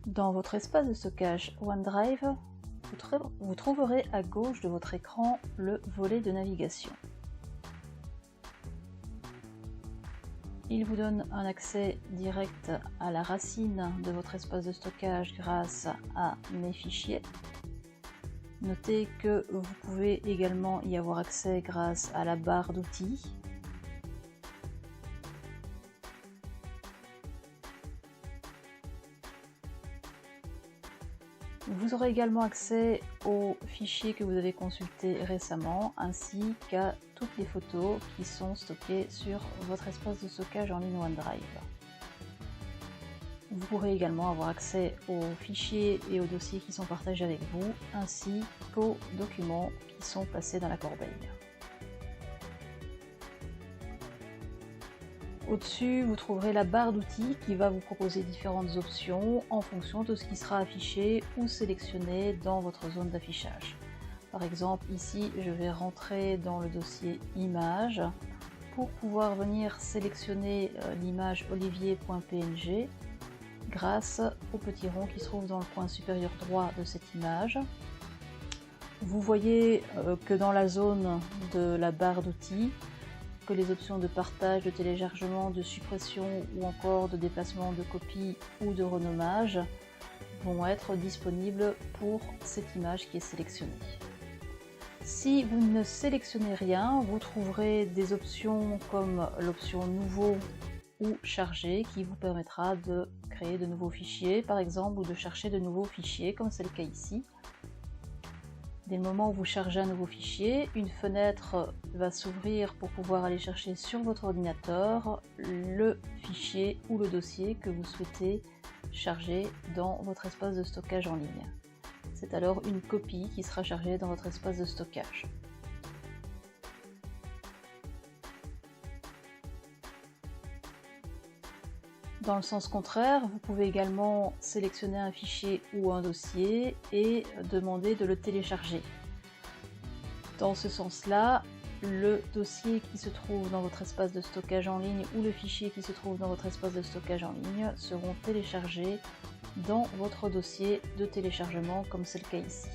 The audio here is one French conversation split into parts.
Dans votre espace de stockage OneDrive, vous trouverez à gauche de votre écran le volet de navigation. Il vous donne un accès direct à la racine de votre espace de stockage grâce à Mes fichiers. Notez que vous pouvez également y avoir accès grâce à la barre d'outils. Vous aurez également accès aux fichiers que vous avez consultés récemment, ainsi qu'à toutes les photos qui sont stockées sur votre espace de stockage en ligne OneDrive. Vous pourrez également avoir accès aux fichiers et aux dossiers qui sont partagés avec vous, ainsi qu'aux documents qui sont placés dans la corbeille. Au-dessus, vous trouverez la barre d'outils qui va vous proposer différentes options en fonction de ce qui sera affiché ou sélectionné dans votre zone d'affichage. Par exemple, ici, je vais rentrer dans le dossier Images pour pouvoir venir sélectionner l'image olivier.png grâce au petit rond qui se trouve dans le coin supérieur droit de cette image. Vous voyez que dans la zone de la barre d'outils, que les options de partage, de téléchargement, de suppression ou encore de déplacement de copie ou de renommage vont être disponibles pour cette image qui est sélectionnée. Si vous ne sélectionnez rien, vous trouverez des options comme l'option Nouveau ou Charger qui vous permettra de créer de nouveaux fichiers par exemple ou de chercher de nouveaux fichiers comme c'est le cas ici. Dès le moment où vous chargez un nouveau fichier, une fenêtre va s'ouvrir pour pouvoir aller chercher sur votre ordinateur le fichier ou le dossier que vous souhaitez charger dans votre espace de stockage en ligne. C'est alors une copie qui sera chargée dans votre espace de stockage. Dans le sens contraire, vous pouvez également sélectionner un fichier ou un dossier et demander de le télécharger. Dans ce sens-là, le dossier qui se trouve dans votre espace de stockage en ligne ou le fichier qui se trouve dans votre espace de stockage en ligne seront téléchargés dans votre dossier de téléchargement comme c'est le cas ici.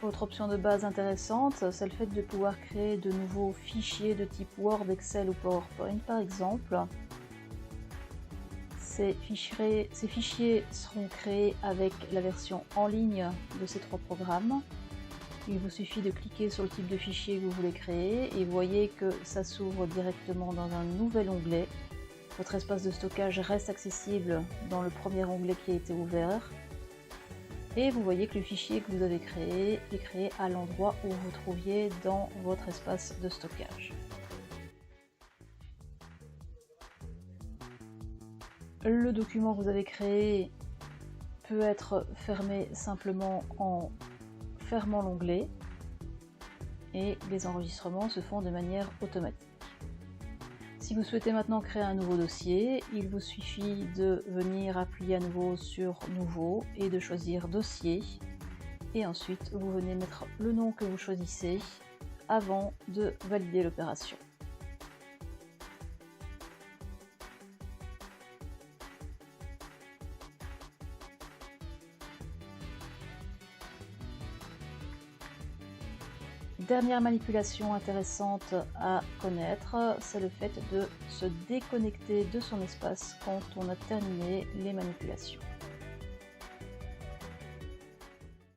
Autre option de base intéressante, c'est le fait de pouvoir créer de nouveaux fichiers de type Word, Excel ou PowerPoint par exemple. Ces fichiers seront créés avec la version en ligne de ces trois programmes. Il vous suffit de cliquer sur le type de fichier que vous voulez créer et vous voyez que ça s'ouvre directement dans un nouvel onglet. Votre espace de stockage reste accessible dans le premier onglet qui a été ouvert. Et vous voyez que le fichier que vous avez créé est créé à l'endroit où vous vous trouviez dans votre espace de stockage. Le document que vous avez créé peut être fermé simplement en fermant l'onglet et les enregistrements se font de manière automatique. Si vous souhaitez maintenant créer un nouveau dossier, il vous suffit de venir appuyer à nouveau sur Nouveau et de choisir Dossier. Et ensuite, vous venez mettre le nom que vous choisissez avant de valider l'opération. Dernière manipulation intéressante à connaître, c'est le fait de se déconnecter de son espace quand on a terminé les manipulations.